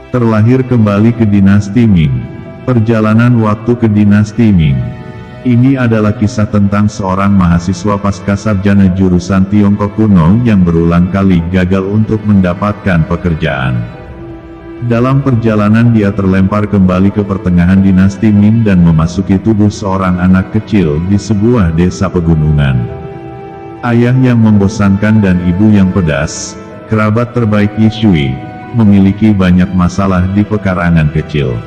Terlahir kembali ke dinasti Ming. Perjalanan waktu ke dinasti Ming. Ini adalah kisah tentang seorang mahasiswa pascasarjana jurusan Tiongkok kuno yang berulang kali gagal untuk mendapatkan pekerjaan. Dalam perjalanan dia terlempar kembali ke pertengahan dinasti Ming dan memasuki tubuh seorang anak kecil di sebuah desa pegunungan. Ayah yang membosankan dan ibu yang pedas, kerabat terbaik Yishui, memiliki banyak masalah di pekarangan kecil.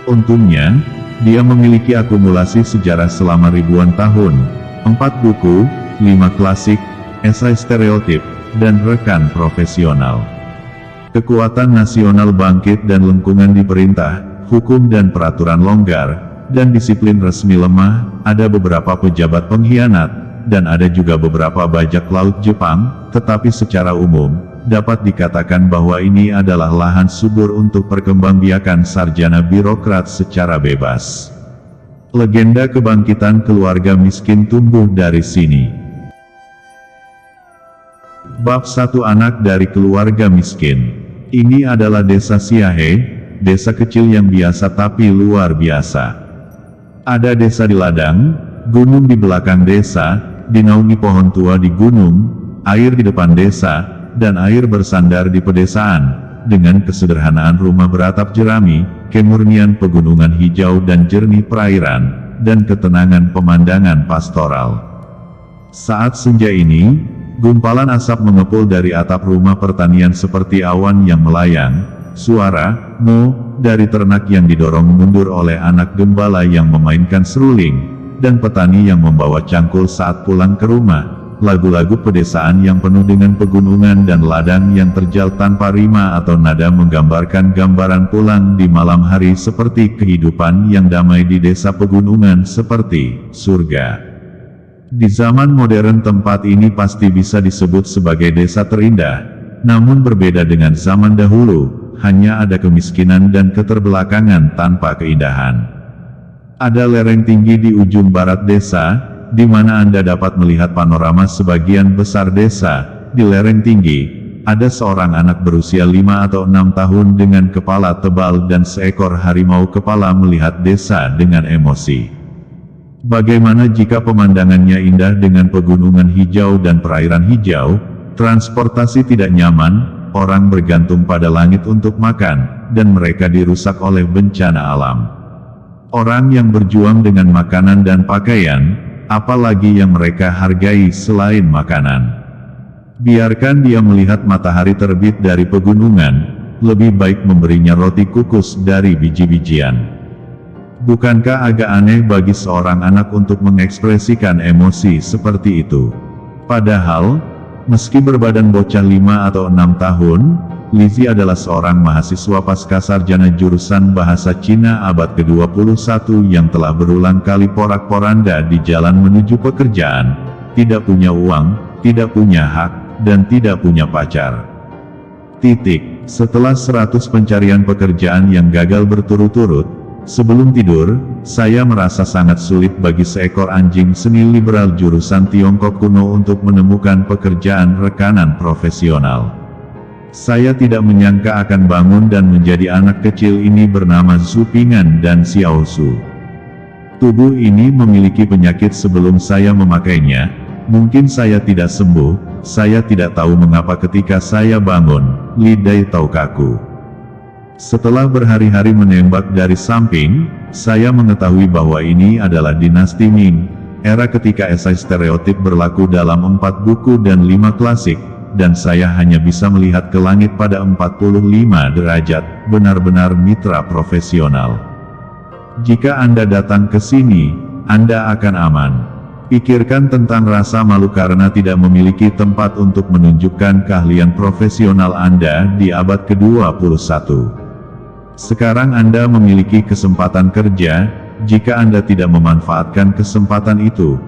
Untungnya, dia memiliki akumulasi sejarah selama ribuan tahun, 4 buku, 5 klasik, esai stereotip, dan rekan profesional. Kekuatan nasional bangkit dan lengkungan di perintah, hukum dan peraturan longgar, dan disiplin resmi lemah, ada beberapa pejabat pengkhianat, dan ada juga beberapa bajak laut Jepang, tetapi secara umum, dapat dikatakan bahwa ini adalah lahan subur untuk perkembangbiakan sarjana birokrat secara bebas. Legenda kebangkitan keluarga miskin tumbuh dari sini. Bab 1 Anak dari keluarga miskin. Ini adalah desa Siahe, desa kecil yang biasa tapi luar biasa. Ada desa di ladang, gunung di belakang desa, dinaungi pohon tua di gunung, air di depan desa, dan air bersandar di pedesaan, dengan kesederhanaan rumah beratap jerami, kemurnian pegunungan hijau dan jernih perairan, dan ketenangan pemandangan pastoral. Saat senja ini, gumpalan asap mengepul dari atap rumah pertanian seperti awan yang melayang, suara "mo" dari ternak yang didorong mundur oleh anak gembala yang memainkan seruling, dan petani yang membawa cangkul saat pulang ke rumah. Lagu-lagu pedesaan yang penuh dengan pegunungan dan ladang yang terjal tanpa rima atau nada menggambarkan gambaran pulang di malam hari seperti kehidupan yang damai di desa pegunungan seperti surga. Di zaman modern tempat ini pasti bisa disebut sebagai desa terindah, namun berbeda dengan zaman dahulu, hanya ada kemiskinan dan keterbelakangan tanpa keindahan. Ada lereng tinggi di ujung barat desa, di mana Anda dapat melihat panorama sebagian besar desa. Di lereng tinggi, ada seorang anak berusia 5 atau 6 tahun dengan kepala tebal dan seekor harimau kepala melihat desa dengan emosi. Bagaimana jika pemandangannya indah dengan pegunungan hijau dan perairan hijau, transportasi tidak nyaman, orang bergantung pada langit untuk makan, dan mereka dirusak oleh bencana alam. Orang yang berjuang dengan makanan dan pakaian, apalagi yang mereka hargai selain makanan. Biarkan dia melihat matahari terbit dari pegunungan, lebih baik memberinya roti kukus dari biji-bijian. Bukankah agak aneh bagi seorang anak untuk mengekspresikan emosi seperti itu? Padahal, meski berbadan bocah 5 atau 6 tahun, Lizzie adalah seorang mahasiswa pascasarjana jurusan bahasa Cina abad ke-21 yang telah berulang kali porak-poranda di jalan menuju pekerjaan, tidak punya uang, tidak punya hak, dan tidak punya pacar. Setelah 100 pencarian pekerjaan yang gagal berturut-turut, sebelum tidur, saya merasa sangat sulit bagi seekor anjing seni liberal jurusan Tiongkok kuno untuk menemukan pekerjaan rekanan profesional. Saya tidak menyangka akan bangun dan menjadi anak kecil ini bernama Zhu Pingan dan Xiao Su. Tubuh ini memiliki penyakit sebelum saya memakainya, mungkin saya tidak sembuh, saya tidak tahu mengapa ketika saya bangun, lidai tahu kaku. Setelah berhari-hari menembak dari samping, saya mengetahui bahwa ini adalah dinasti Ming, era ketika esai stereotip berlaku dalam 4 buku dan 5 klasik, dan saya hanya bisa melihat ke langit pada 45 derajat, benar-benar mitra profesional. Jika Anda datang ke sini, Anda akan aman. Pikirkan tentang rasa malu karena tidak memiliki tempat untuk menunjukkan keahlian profesional Anda di abad ke-21. Sekarang Anda memiliki kesempatan kerja, jika Anda tidak memanfaatkan kesempatan itu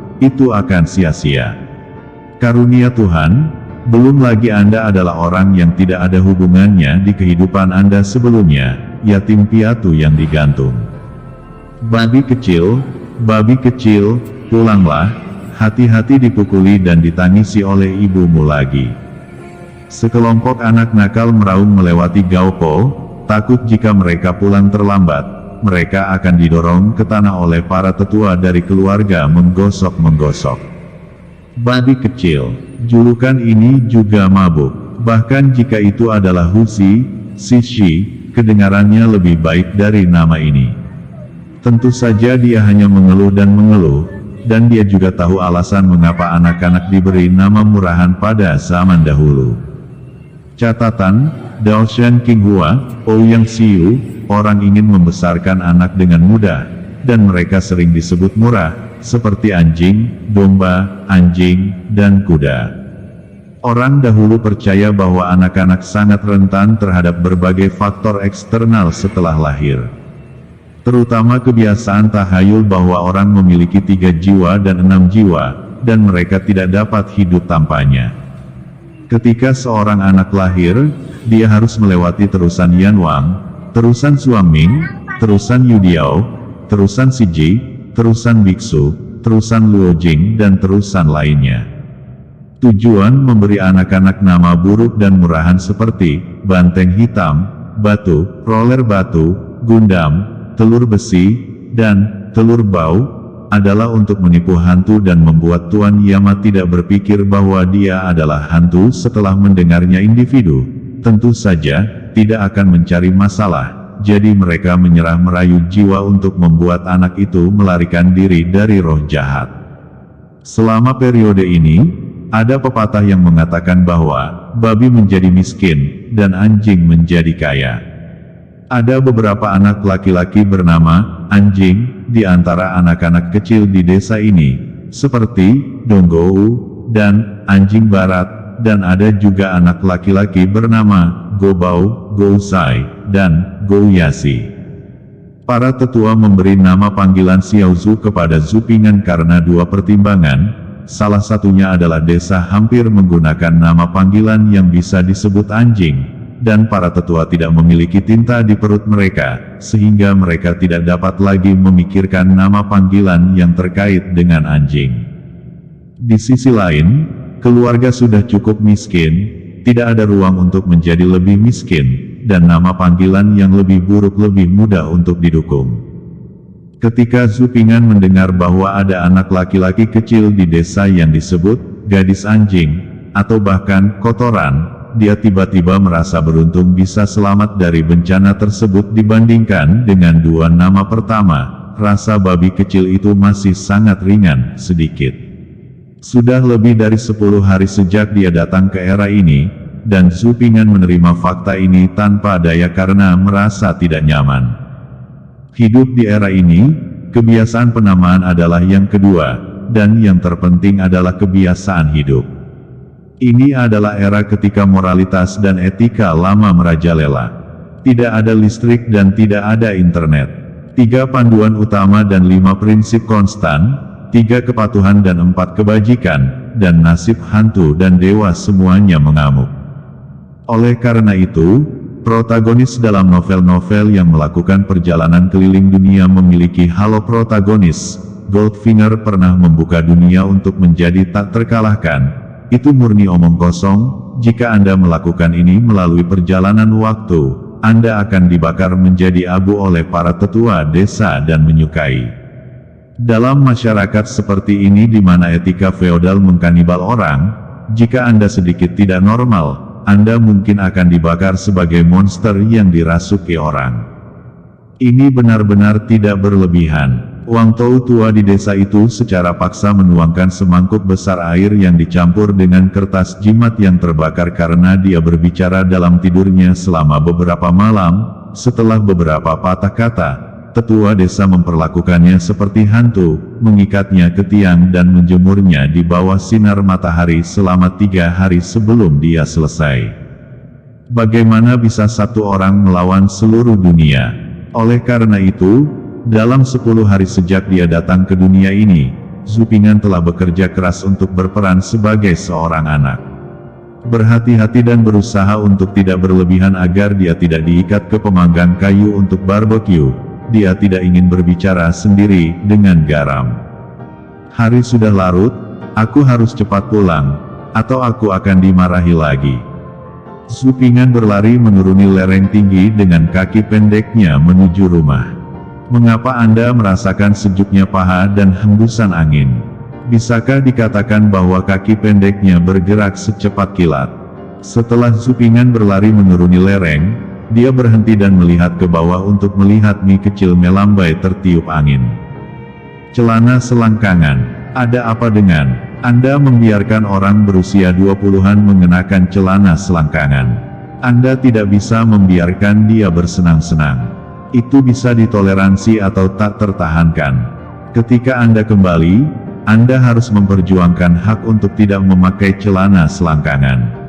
akan sia-sia. Karunia Tuhan. Belum lagi Anda adalah orang yang tidak ada hubungannya di kehidupan Anda sebelumnya, yatim piatu yang digantung. Babi kecil, pulanglah, hati-hati dipukuli dan ditangisi oleh ibumu lagi. Sekelompok anak nakal meraung melewati Gaopo, takut jika mereka pulang terlambat, mereka akan didorong ke tanah oleh para tetua dari keluarga menggosok-menggosok. Babi kecil, julukan ini juga mabuk. Bahkan jika itu adalah Husi, Sishi, kedengarannya lebih baik dari nama ini. Tentu saja dia hanya mengeluh dan mengeluh, dan dia juga tahu alasan mengapa anak-anak diberi nama murahan pada zaman dahulu. Catatan, Daoshan Qinghua, Ouyang Xiu, orang ingin membesarkan anak dengan mudah, dan mereka sering disebut murah, seperti anjing, domba, anjing, dan kuda. Orang dahulu percaya bahwa anak-anak sangat rentan terhadap berbagai faktor eksternal setelah lahir. Terutama kebiasaan tahayul bahwa orang memiliki 3 jiwa dan 6 jiwa, dan mereka tidak dapat hidup tanpanya. Ketika seorang anak lahir, dia harus melewati terusan Yanwang, terusan Suaming, terusan Yudiao, terusan Siji, terusan Biksu, terusan Luojing dan terusan lainnya. Tujuan memberi anak-anak nama buruk dan murahan seperti banteng hitam, batu, roller batu, gundam, telur besi, dan telur bau, adalah untuk menipu hantu dan membuat Tuan Yama tidak berpikir bahwa dia adalah hantu setelah mendengarnya individu. Tentu saja, tidak akan mencari masalah, jadi mereka menyerah merayu jiwa untuk membuat anak itu melarikan diri dari roh jahat. Selama periode ini, ada pepatah yang mengatakan bahwa babi menjadi miskin, dan anjing menjadi kaya. Ada beberapa anak laki-laki bernama anjing di antara anak-anak kecil di desa ini, seperti Donggou dan anjing barat, dan ada juga anak laki-laki bernama Gobao, Gousai, dan Gouyasi. Para tetua memberi nama panggilan Xiaozu kepada Zupingan karena 2 pertimbangan. Salah satunya adalah desa hampir menggunakan nama panggilan yang bisa disebut anjing, dan para tetua tidak memiliki tinta di perut mereka, sehingga mereka tidak dapat lagi memikirkan nama panggilan yang terkait dengan anjing. Di sisi lain, keluarga sudah cukup miskin, tidak ada ruang untuk menjadi lebih miskin, dan nama panggilan yang lebih buruk lebih mudah untuk didukung. Ketika Zupingan mendengar bahwa ada anak laki-laki kecil di desa yang disebut gadis anjing, atau bahkan kotoran, dia tiba-tiba merasa beruntung bisa selamat dari bencana tersebut dibandingkan dengan 2 nama pertama. Rasa babi kecil itu masih sangat ringan, sedikit. Sudah lebih dari 10 hari sejak dia datang ke era ini, dan Zupingan menerima fakta ini tanpa daya karena merasa tidak nyaman. Hidup di era ini, kebiasaan penamaan adalah yang kedua, dan yang terpenting adalah kebiasaan hidup. Ini adalah era ketika moralitas dan etika lama merajalela. Tidak ada listrik dan tidak ada internet. 3 panduan utama dan 5 prinsip konstan, 3 kepatuhan dan 4 kebajikan, dan nasib hantu dan dewa semuanya mengamuk. Oleh karena itu, protagonis dalam novel-novel yang melakukan perjalanan keliling dunia memiliki halo protagonis. Goldfinger pernah membuka dunia untuk menjadi tak terkalahkan. Itu murni omong kosong. Jika Anda melakukan ini melalui perjalanan waktu, Anda akan dibakar menjadi abu oleh para tetua desa dan menyukai. Dalam masyarakat seperti ini di mana etika feodal mengkanibal orang, jika Anda sedikit tidak normal, Anda mungkin akan dibakar sebagai monster yang dirasuki orang. Ini benar-benar tidak berlebihan. Wang Tou tua di desa itu secara paksa menuangkan semangkuk besar air yang dicampur dengan kertas jimat yang terbakar karena dia berbicara dalam tidurnya selama beberapa malam. Setelah beberapa patah kata, tetua desa memperlakukannya seperti hantu, mengikatnya ke tiang dan menjemurnya di bawah sinar matahari selama 3 hari sebelum dia selesai. Bagaimana bisa satu orang melawan seluruh dunia? Oleh karena itu, dalam 10 hari sejak dia datang ke dunia ini, Zupingan telah bekerja keras untuk berperan sebagai seorang anak. Berhati-hati dan berusaha untuk tidak berlebihan agar dia tidak diikat ke pemanggang kayu untuk barbecue. Dia tidak ingin berbicara sendiri dengan garam. Hari sudah larut, aku harus cepat pulang, atau aku akan dimarahi lagi. Zhu Ping'an berlari menuruni lereng tinggi dengan kaki pendeknya menuju rumah. Mengapa Anda merasakan sejuknya paha dan hembusan angin? Bisakah dikatakan bahwa kaki pendeknya bergerak secepat kilat? Setelah Zhu Ping'an berlari menuruni lereng, dia berhenti dan melihat ke bawah untuk melihat Mi kecil melambai tertiup angin. Celana selangkangan. Ada apa dengan Anda membiarkan orang berusia 20-an mengenakan celana selangkangan? Anda tidak bisa membiarkan dia bersenang-senang. Itu bisa ditoleransi atau tak tertahankan. Ketika Anda kembali, Anda harus memperjuangkan hak untuk tidak memakai celana selangkangan.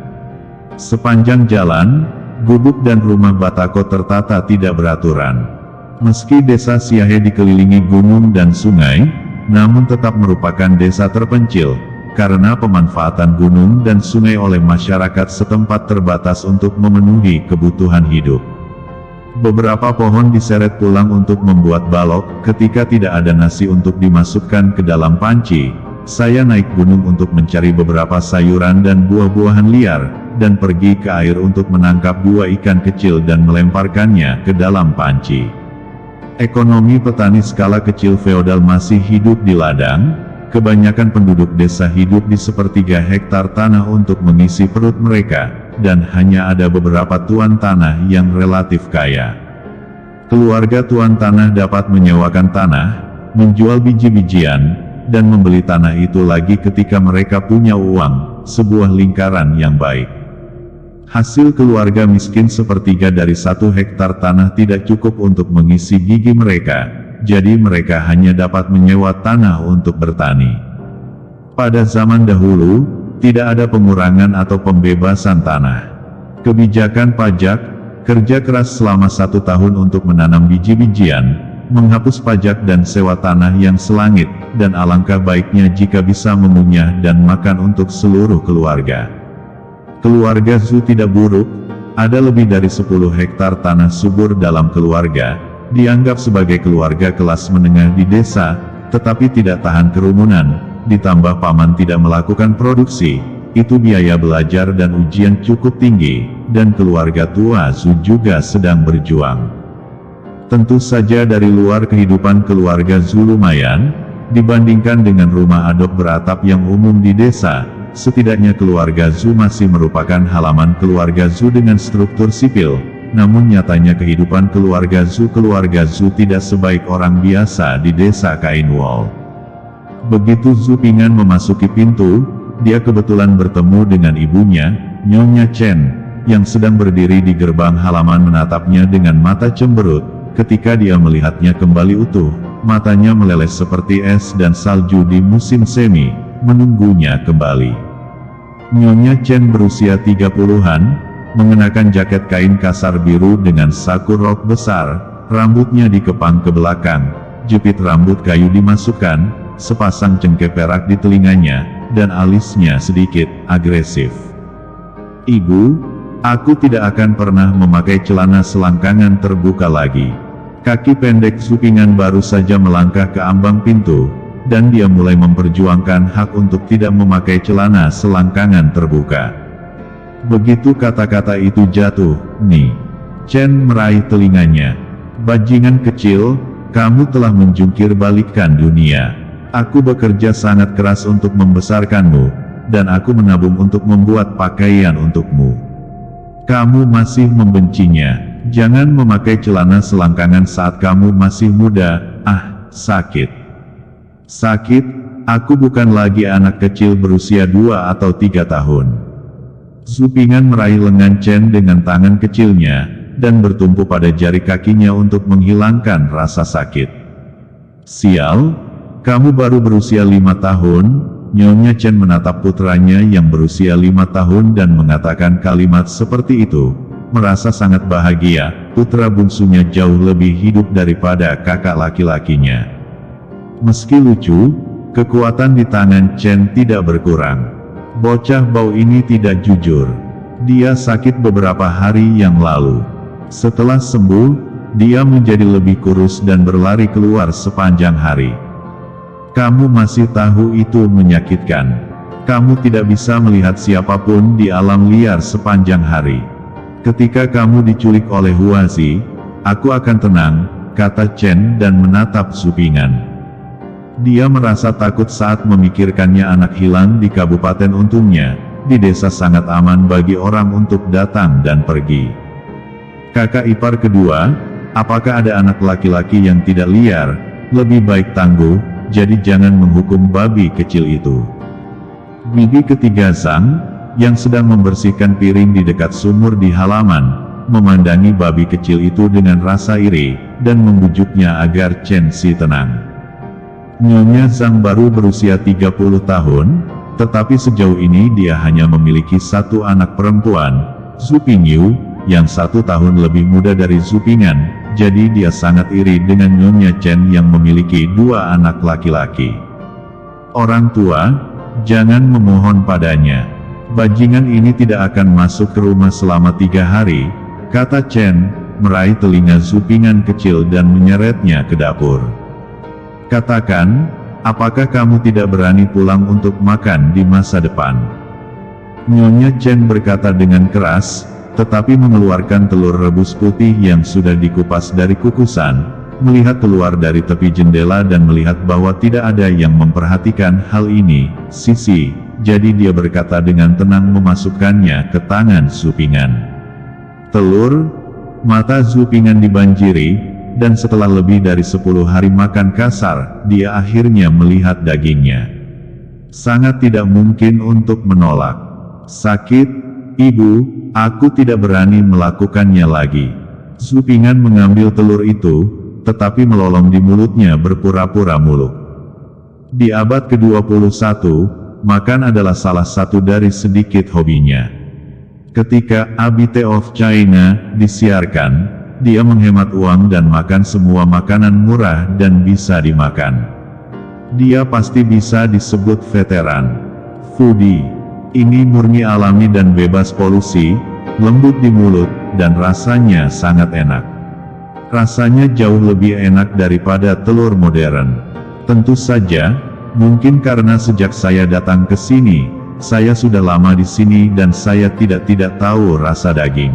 Sepanjang jalan, gubuk dan rumah Batako tertata tidak beraturan. Meski desa Siahe dikelilingi gunung dan sungai, namun tetap merupakan desa terpencil, karena pemanfaatan gunung dan sungai oleh masyarakat setempat terbatas untuk memenuhi kebutuhan hidup. Beberapa pohon diseret pulang untuk membuat balok. Ketika tidak ada nasi untuk dimasukkan ke dalam panci, saya naik gunung untuk mencari beberapa sayuran dan buah-buahan liar, dan pergi ke air untuk menangkap 2 ikan kecil dan melemparkannya ke dalam panci. Ekonomi petani skala kecil feodal masih hidup di ladang. Kebanyakan penduduk desa hidup di sepertiga hektar tanah untuk mengisi perut mereka, dan hanya ada beberapa tuan tanah yang relatif kaya. Keluarga tuan tanah dapat menyewakan tanah, menjual biji-bijian, dan membeli tanah itu lagi ketika mereka punya uang, sebuah lingkaran yang baik. Hasil keluarga miskin sepertiga dari 1 hektar tanah tidak cukup untuk mengisi gigi mereka, jadi mereka hanya dapat menyewa tanah untuk bertani. Pada zaman dahulu, tidak ada pengurangan atau pembebasan tanah. Kebijakan pajak, kerja keras selama 1 tahun untuk menanam biji-bijian, menghapus pajak dan sewa tanah yang selangit, dan alangkah baiknya jika bisa mengunyah dan makan untuk seluruh keluarga. Keluarga Zhu tidak buruk, ada lebih dari 10 hektar tanah subur dalam keluarga, dianggap sebagai keluarga kelas menengah di desa, tetapi tidak tahan kerumunan, ditambah paman tidak melakukan produksi, itu biaya belajar dan ujian cukup tinggi, dan keluarga tua Zhu juga sedang berjuang. Tentu saja dari luar kehidupan keluarga Zhu lumayan, dibandingkan dengan rumah adop beratap yang umum di desa, setidaknya keluarga Zhu masih merupakan halaman keluarga Zhu dengan struktur sipil. Namun nyatanya kehidupan keluarga Zhu tidak sebaik orang biasa di desa Kainwol. Begitu Zhu Ping'an memasuki pintu, dia kebetulan bertemu dengan ibunya, Nyonya Chen, yang sedang berdiri di gerbang halaman menatapnya dengan mata cemberut. Ketika dia melihatnya kembali utuh, matanya meleleh seperti es dan salju di musim semi, menunggunya kembali. Nyonya Chen berusia 30-an, mengenakan jaket kain kasar biru dengan saku rok besar, rambutnya dikepang ke belakang, jepit rambut kayu dimasukkan, sepasang cengkeh perak di telinganya, dan alisnya sedikit agresif. "Ibu, aku tidak akan pernah memakai celana selangkangan terbuka lagi." Kaki pendek Zhu Ping'an baru saja melangkah ke ambang pintu, dan dia mulai memperjuangkan hak untuk tidak memakai celana selangkangan terbuka. Begitu kata-kata itu jatuh, Ni Chen meraih telinganya. "Bajingan kecil, kamu telah menjungkir balikkan dunia. Aku bekerja sangat keras untuk membesarkanmu, dan aku menabung untuk membuat pakaian untukmu. Kamu masih membencinya. Jangan memakai celana selangkangan saat kamu masih muda. Ah, sakit. Sakit, aku bukan lagi anak kecil berusia 2 atau 3 tahun. Zhu Ping'an meraih lengan Chen dengan tangan kecilnya, dan bertumpu pada jari kakinya untuk menghilangkan rasa sakit. "Sial, kamu baru berusia 5 tahun, Nyonya Chen menatap putranya yang berusia 5 tahun dan mengatakan kalimat seperti itu, merasa sangat bahagia, putra bungsunya jauh lebih hidup daripada kakak laki-lakinya. Meski lucu, kekuatan di tangan Chen tidak berkurang. Bocah bau ini tidak jujur. Dia sakit beberapa hari yang lalu. Setelah sembuh, dia menjadi lebih kurus dan berlari keluar sepanjang hari. Kamu masih tahu itu menyakitkan. Kamu tidak bisa melihat siapapun di alam liar sepanjang hari. Ketika kamu diculik oleh Huazi, aku akan tenang, kata Chen dan menatap Zhu Ping'an. Dia merasa takut saat memikirkannya anak hilang di kabupaten. Untungnya, di desa sangat aman bagi orang untuk datang dan pergi. Kakak ipar kedua, apakah ada anak laki-laki yang tidak liar, lebih baik tangguh, jadi jangan menghukum babi kecil itu. Bibi ketiga Zhang, yang sedang membersihkan piring di dekat sumur di halaman, memandangi babi kecil itu dengan rasa iri, dan membujuknya agar Chen Xi tenang. Nyonya Zhang baru berusia 30 tahun, tetapi sejauh ini dia hanya memiliki satu anak perempuan, Zhu Pingyu, yang 1 tahun lebih muda dari Zhu Ping'an, jadi dia sangat iri dengan Nyonya Chen yang memiliki 2 anak laki-laki. Orang tua, jangan memohon padanya. Bajingan ini tidak akan masuk ke rumah selama 3 hari, kata Chen, meraih telinga Zhu Ping'an kecil dan menyeretnya ke dapur. Katakan, apakah kamu tidak berani pulang untuk makan di masa depan? Nyonya Chen berkata dengan keras, tetapi mengeluarkan telur rebus putih yang sudah dikupas dari kukusan, melihat keluar dari tepi jendela dan melihat bahwa tidak ada yang memperhatikan hal ini. Sisi, jadi dia berkata dengan tenang memasukkannya ke tangan Zhu Ping'an. Telur, mata Zhu Ping'an dibanjiri, dan setelah lebih dari 10 hari makan kasar, dia akhirnya melihat dagingnya. Sangat tidak mungkin untuk menolak. Sakit, Ibu, aku tidak berani melakukannya lagi. Zhu Ping'an mengambil telur itu, tetapi melolong di mulutnya berpura-pura muluk. Di abad ke-21, makan adalah salah satu dari sedikit hobinya. Ketika Abite of China disiarkan, dia menghemat uang dan makan semua makanan murah dan bisa dimakan. Dia pasti bisa disebut veteran foodie. Ini murni alami dan bebas polusi, lembut di mulut, dan rasanya sangat enak. Rasanya jauh lebih enak daripada telur modern. Tentu saja, mungkin karena sejak saya datang ke sini, saya sudah lama di sini dan saya tidak tahu rasa daging.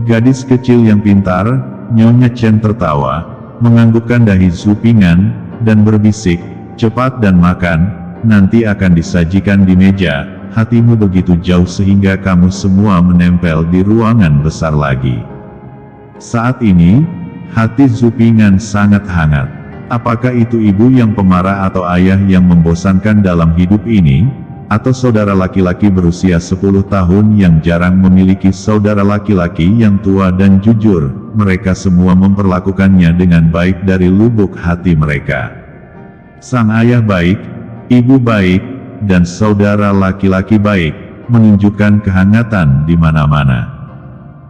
Gadis kecil yang pintar, Nyonya Chen tertawa, menganggukkan dahi Zhu Ping'an, dan berbisik, cepat dan makan, nanti akan disajikan di meja. Hatimu begitu jauh sehingga kamu semua menempel di ruangan besar lagi. Saat ini, hati Zhu Ping'an sangat hangat. Apakah itu ibu yang pemarah atau ayah yang membosankan dalam hidup ini? Atau saudara laki-laki berusia 10 tahun yang jarang memiliki saudara laki-laki yang tua dan jujur? Mereka semua memperlakukannya dengan baik dari lubuk hati mereka. Sang ayah baik, ibu baik, dan saudara laki-laki baik, menunjukkan kehangatan di mana-mana.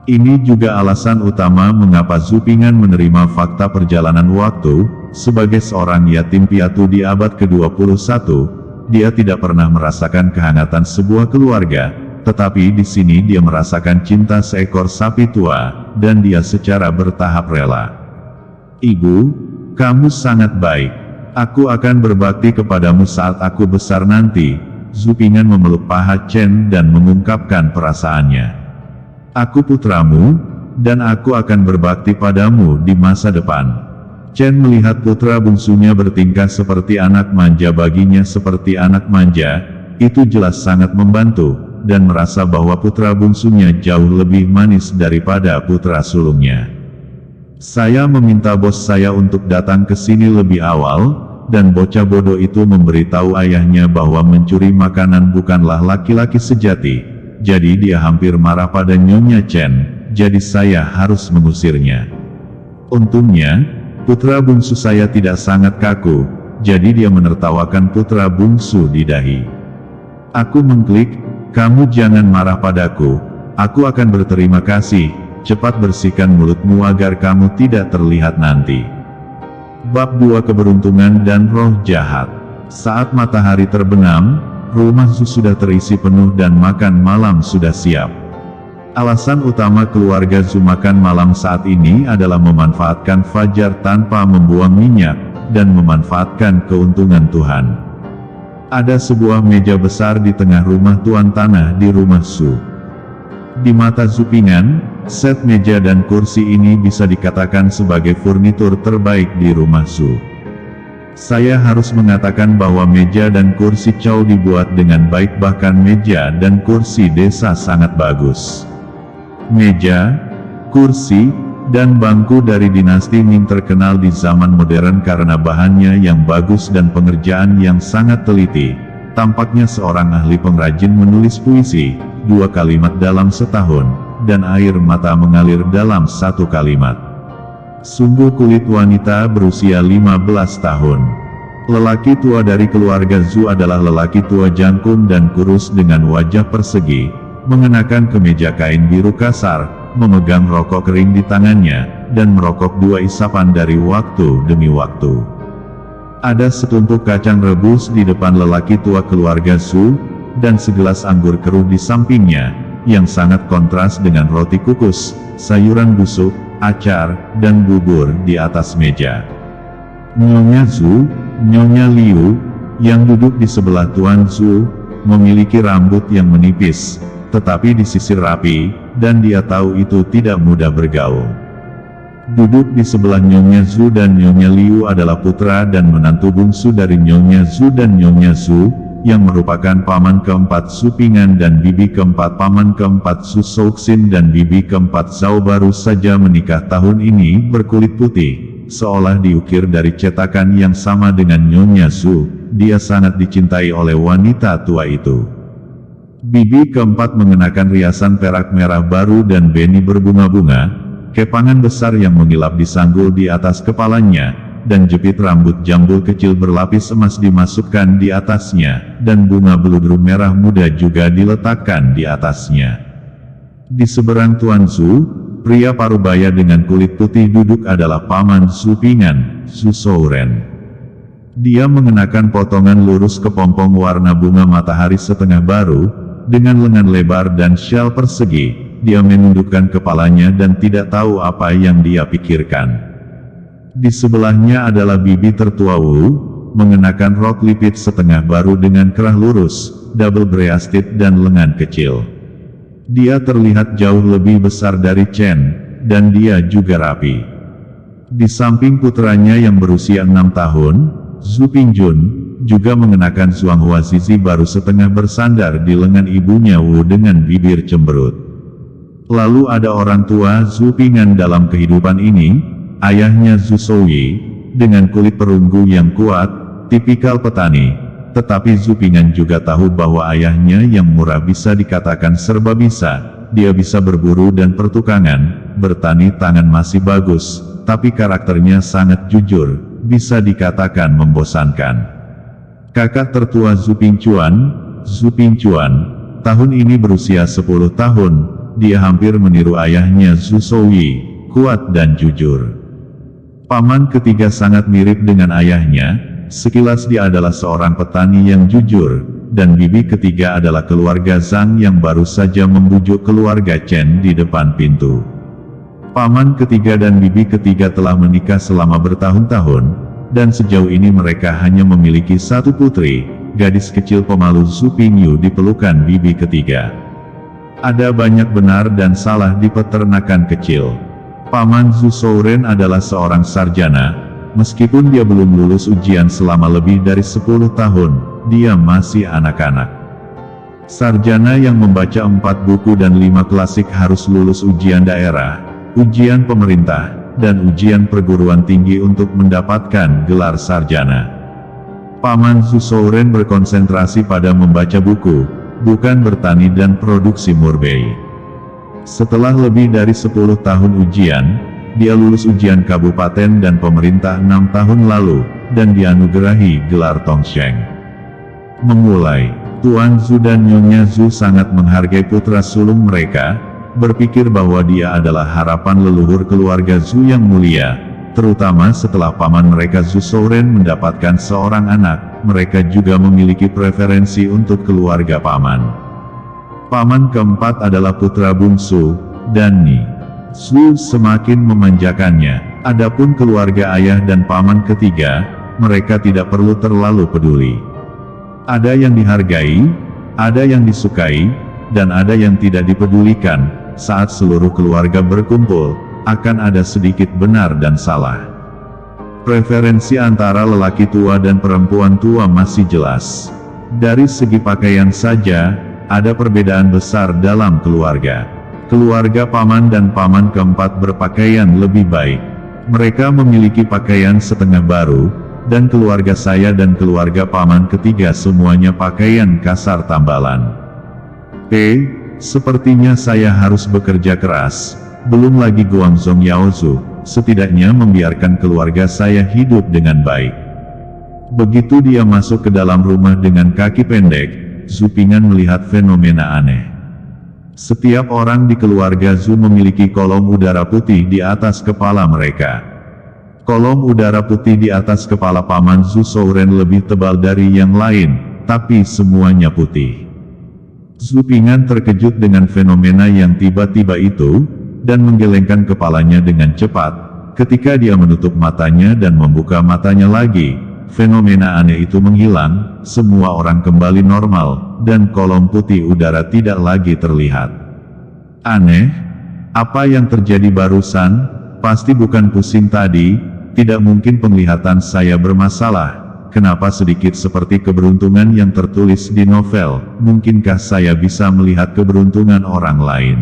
Ini juga alasan utama mengapa Zhu Ping'an menerima fakta perjalanan waktu. Sebagai seorang yatim piatu di abad ke-21, dia tidak pernah merasakan kehangatan sebuah keluarga, tetapi di sini dia merasakan cinta seekor sapi tua, dan dia secara bertahap rela. Ibu, kamu sangat baik. Aku akan berbakti kepadamu saat aku besar nanti. Zhu Ping'an memeluk paha Chen dan mengungkapkan perasaannya. Aku putramu, dan aku akan berbakti padamu di masa depan. Chen melihat putra bungsunya bertingkah seperti anak manja baginya seperti anak manja, itu jelas sangat membantu, dan merasa bahwa putra bungsunya jauh lebih manis daripada putra sulungnya. Saya meminta bos saya untuk datang ke sini lebih awal, dan bocah bodoh itu memberitahu ayahnya bahwa mencuri makanan bukanlah laki-laki sejati, jadi dia hampir marah pada Nyonya Chen, jadi saya harus mengusirnya. Untungnya, putra bungsu saya tidak sangat kaku, jadi dia menertawakan putra bungsu di dahi. Aku mengklik, kamu jangan marah padaku, aku akan berterima kasih, cepat bersihkan mulutmu agar kamu tidak terlihat nanti. Bab 2 Keberuntungan dan Roh Jahat. Saat matahari terbenam, rumah Zhu sudah terisi penuh dan makan malam sudah siap. Alasan utama keluarga Zhu makan malam saat ini adalah memanfaatkan fajar tanpa membuang minyak, dan memanfaatkan keuntungan Tuhan. Ada sebuah meja besar di tengah rumah tuan tanah di rumah Su. Di mata Zupingan, set meja dan kursi ini bisa dikatakan sebagai furnitur terbaik di rumah Su. Saya harus mengatakan bahwa meja dan kursi Chow dibuat dengan baik, bahkan meja dan kursi desa sangat bagus. Meja, kursi, dan bangku dari dinasti Ming terkenal di zaman modern karena bahannya yang bagus dan pengerjaan yang sangat teliti. Tampaknya seorang ahli pengrajin menulis puisi, 2 kalimat dalam setahun, dan air mata mengalir dalam 1 kalimat. Sungguh kulit wanita berusia 15 tahun. Lelaki tua dari keluarga Zhu adalah lelaki tua jangkung dan kurus dengan wajah persegi, mengenakan kemeja kain biru kasar, memegang rokok kering di tangannya, dan merokok 2 isapan dari waktu demi waktu. Ada setumpuk kacang rebus di depan lelaki tua keluarga Zhu, dan segelas anggur keruh di sampingnya, yang sangat kontras dengan roti kukus, sayuran busuk, acar, dan bubur di atas meja. Nyonya Zhu, Nyonya Liu, yang duduk di sebelah Tuan Zhu, memiliki rambut yang menipis, tetapi disisir rapi, dan dia tahu itu tidak mudah bergaul. Duduk di sebelah Nyonya Zhu dan Nyonya Liu adalah putra dan menantu bungsu dari Nyonya Zhu dan Nyonya Zhu, yang merupakan paman keempat Zupingan dan bibi keempat. Paman keempat Zhu Souxin dan bibi keempat Zhao baru saja menikah tahun ini, berkulit putih, seolah diukir dari cetakan yang sama dengan Nyonya Zhu. Dia sangat dicintai oleh wanita tua itu. Bibi keempat mengenakan riasan perak merah baru dan beni berbunga-bunga, kepangan besar yang mengilap disanggul di atas kepalanya, dan jepit rambut jambul kecil berlapis emas dimasukkan di atasnya, dan bunga beludru merah muda juga diletakkan di atasnya. Di seberang Tuan Zhu, pria parubaya dengan kulit putih duduk adalah paman Zupingan, Zhu Souren. Dia mengenakan potongan lurus kepompong warna bunga matahari setengah baru, dengan lengan lebar dan syal persegi. Dia menundukkan kepalanya dan tidak tahu apa yang dia pikirkan. Di sebelahnya adalah bibi tertua Wu, mengenakan rok lipit setengah baru dengan kerah lurus, double breasted dan lengan kecil. Dia terlihat jauh lebih besar dari Chen, dan dia juga rapi. Di samping putranya yang berusia 6 tahun, Zhu Pingjun, juga mengenakan Zhuanghua Zizi baru setengah bersandar di lengan ibunya Wu dengan bibir cemberut. Lalu ada orang tua Zhu Pingan dalam kehidupan ini, ayahnya Zhu Souyi, dengan kulit perunggu yang kuat, tipikal petani. Tetapi Zhu Pingan juga tahu bahwa ayahnya yang murah bisa dikatakan serba bisa. Dia bisa berburu dan pertukangan, bertani tangan masih bagus, tapi karakternya sangat jujur, bisa dikatakan membosankan. Kakak tertua Zhu Pingchuan, tahun ini berusia 10 tahun, dia hampir meniru ayahnya Zhu Souyi, kuat dan jujur. Paman ketiga sangat mirip dengan ayahnya, sekilas dia adalah seorang petani yang jujur, dan bibi ketiga adalah keluarga Zhang yang baru saja membujuk keluarga Chen di depan pintu. Paman ketiga dan bibi ketiga telah menikah selama bertahun-tahun, dan sejauh ini mereka hanya memiliki 1 putri, gadis kecil pemalu Zhu Pingyu di pelukan bibi ketiga. Ada banyak benar dan salah di peternakan kecil. Paman Zhu Souren adalah seorang sarjana, meskipun dia belum lulus ujian selama lebih dari 10 tahun, dia masih anak-anak. Sarjana yang membaca 4 buku dan 5 klasik harus lulus ujian daerah, ujian pemerintah, dan ujian perguruan tinggi untuk mendapatkan gelar sarjana. Paman Zhu Souren berkonsentrasi pada membaca buku, bukan bertani dan produksi murbei. Setelah lebih dari 10 tahun ujian, dia lulus ujian kabupaten dan pemerintah 6 tahun lalu, dan dianugerahi gelar Tongsheng. Memulai, Tuan Zhu dan Nyonya Zhu sangat menghargai putra sulung mereka, berpikir bahwa dia adalah harapan leluhur keluarga Zhu yang mulia, terutama setelah paman mereka Zhu Souren mendapatkan seorang anak, mereka juga memiliki preferensi untuk keluarga paman. Paman keempat adalah putra bungsu, Danny. Zhu semakin memanjakannya, adapun keluarga ayah dan paman ketiga, mereka tidak perlu terlalu peduli. Ada yang dihargai, ada yang disukai, dan ada yang tidak dipedulikan. Saat seluruh keluarga berkumpul, akan ada sedikit benar dan salah. Preferensi antara lelaki tua dan perempuan tua masih jelas. Dari segi pakaian saja, ada perbedaan besar dalam keluarga. Keluarga paman dan paman keempat berpakaian lebih baik. Mereka memiliki pakaian setengah baru, dan keluarga saya dan keluarga paman ketiga semuanya pakaian kasar tambalan. Sepertinya saya harus bekerja keras, belum lagi Guangzhong Yaozu, setidaknya membiarkan keluarga saya hidup dengan baik. Begitu dia masuk ke dalam rumah dengan kaki pendek, Zhu Ping'an melihat fenomena aneh. Setiap orang di keluarga Zhu memiliki kolom udara putih di atas kepala mereka. Kolom udara putih di atas kepala paman Zhu Souren lebih tebal dari yang lain, tapi semuanya putih. Zhu Ping'an terkejut dengan fenomena yang tiba-tiba itu, dan menggelengkan kepalanya dengan cepat. Ketika dia menutup matanya dan membuka matanya lagi, fenomena aneh itu menghilang, semua orang kembali normal, dan kolom putih udara tidak lagi terlihat. Aneh? Apa yang terjadi barusan? Pasti bukan pusing tadi. Tidak mungkin penglihatan saya bermasalah. Kenapa sedikit seperti keberuntungan yang tertulis di novel? Mungkinkah saya bisa melihat keberuntungan orang lain?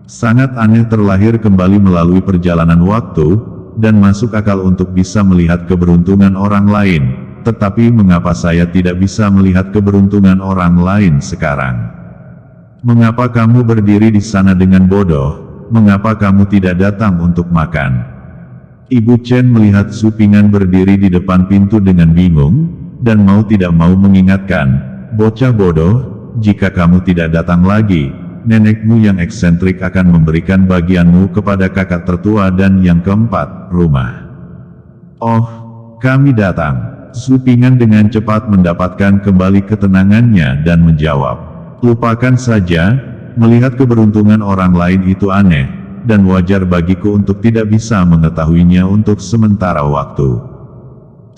Sangat aneh terlahir kembali melalui perjalanan waktu, dan masuk akal untuk bisa melihat keberuntungan orang lain. Tetapi mengapa saya tidak bisa melihat keberuntungan orang lain sekarang? Mengapa kamu berdiri di sana dengan bodoh? Mengapa kamu tidak datang untuk makan? Ibu Chen melihat Zhu Ping'an berdiri di depan pintu dengan bingung, dan mau tidak mau mengingatkan, bocah bodoh, jika kamu tidak datang lagi, nenekmu yang eksentrik akan memberikan bagianmu kepada kakak tertua dan yang keempat, rumah. Oh, kami datang. Zhu Ping'an dengan cepat mendapatkan kembali ketenangannya dan menjawab, lupakan saja, melihat keberuntungan orang lain itu aneh, dan wajar bagiku untuk tidak bisa mengetahuinya untuk sementara waktu.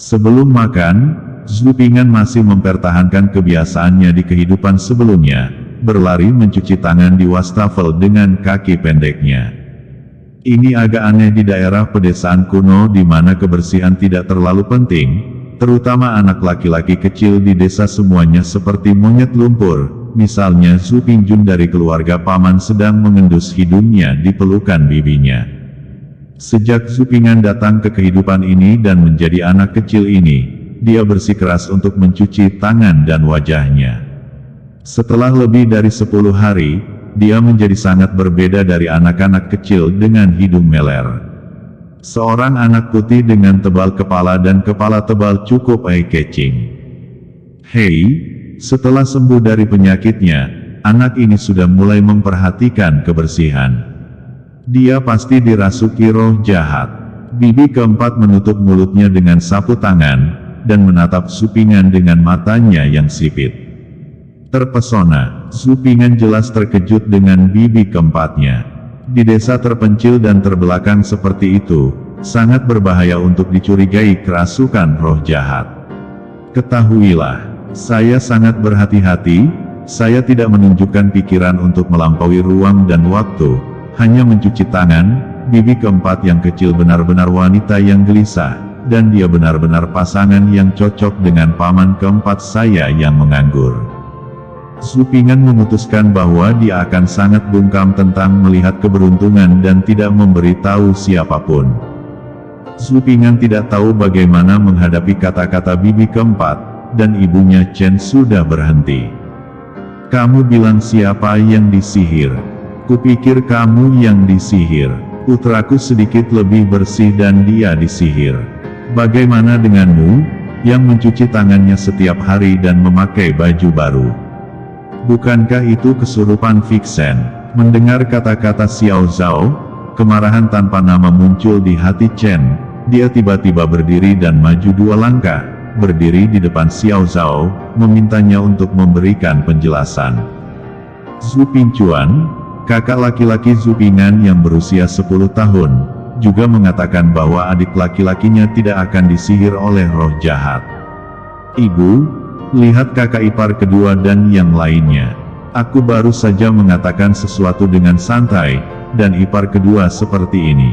Sebelum makan, Zhu Ping'an masih mempertahankan kebiasaannya di kehidupan sebelumnya, berlari mencuci tangan di wastafel dengan kaki pendeknya. Ini agak aneh di daerah pedesaan kuno di mana kebersihan tidak terlalu penting, terutama anak laki-laki kecil di desa semuanya seperti monyet lumpur. Misalnya Zhu Pingjun dari keluarga paman sedang mengendus hidungnya di pelukan bibinya. Sejak Zhu Ping'an datang ke kehidupan ini dan menjadi anak kecil ini, dia bersikeras untuk mencuci tangan dan wajahnya. Setelah lebih dari 10 hari, dia menjadi sangat berbeda dari anak-anak kecil dengan hidung meler. Seorang anak putih dengan tebal kepala dan kepala tebal cukup eye-catching. Hei! Setelah sembuh dari penyakitnya, anak ini sudah mulai memperhatikan kebersihan. Dia pasti dirasuki roh jahat. Bibi keempat menutup mulutnya dengan sapu tangan, dan menatap Zhu Ping'an dengan matanya yang sipit. Terpesona, Zhu Ping'an jelas terkejut dengan bibi keempatnya. Di desa terpencil dan terbelakang seperti itu, sangat berbahaya untuk dicurigai kerasukan roh jahat. Ketahuilah, saya sangat berhati-hati, saya tidak menunjukkan pikiran untuk melampaui ruang dan waktu, hanya mencuci tangan. Bibi keempat yang kecil benar-benar wanita yang gelisah, dan dia benar-benar pasangan yang cocok dengan paman keempat saya yang menganggur. Zhu Ping'an memutuskan bahwa dia akan sangat bungkam tentang melihat keberuntungan dan tidak memberitahu siapapun. Zhu Ping'an tidak tahu bagaimana menghadapi kata-kata bibi keempat, dan ibunya Chen sudah berhenti. Kamu bilang siapa yang disihir? Kupikir kamu yang disihir. Putraku sedikit lebih bersih dan dia disihir. Bagaimana denganmu, yang mencuci tangannya setiap hari dan memakai baju baru? Bukankah itu kesurupan Vixen? Mendengar kata-kata Xiao Zhao, kemarahan tanpa nama muncul di hati Chen. Dia tiba-tiba berdiri dan maju 2 langkah. Berdiri di depan Xiao Zhao, memintanya untuk memberikan penjelasan. Zhu Pingchuan, kakak laki-laki Zhu Ping'an yang berusia 10 tahun, juga mengatakan bahwa adik laki-lakinya tidak akan disihir oleh roh jahat. Ibu, Lihat kakak ipar kedua dan yang lainnya. Aku baru saja mengatakan sesuatu dengan santai, dan ipar kedua seperti ini.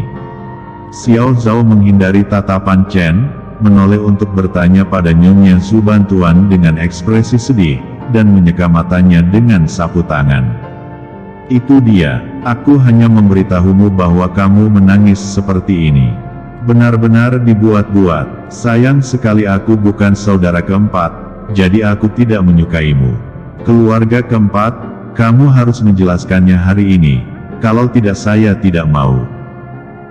Xiao Zhao menghindari tatapan Chen, menoleh untuk bertanya pada Nyonya Zhu bantuan dengan ekspresi sedih, dan menyeka matanya dengan sapu tangan. Itu dia, aku hanya memberitahumu bahwa kamu menangis seperti ini. Benar-benar dibuat-buat. Sayang sekali aku bukan saudara keempat, jadi aku tidak menyukaimu. Keluarga keempat, kamu harus menjelaskannya hari ini, kalau tidak saya tidak mau.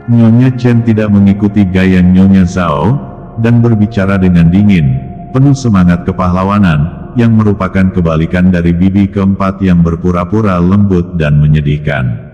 Nyonya Chen tidak mengikuti gaya Nyonya Zhao, dan berbicara dengan dingin, penuh semangat kepahlawanan, yang merupakan kebalikan dari bibi keempat yang berpura-pura lembut dan menyedihkan.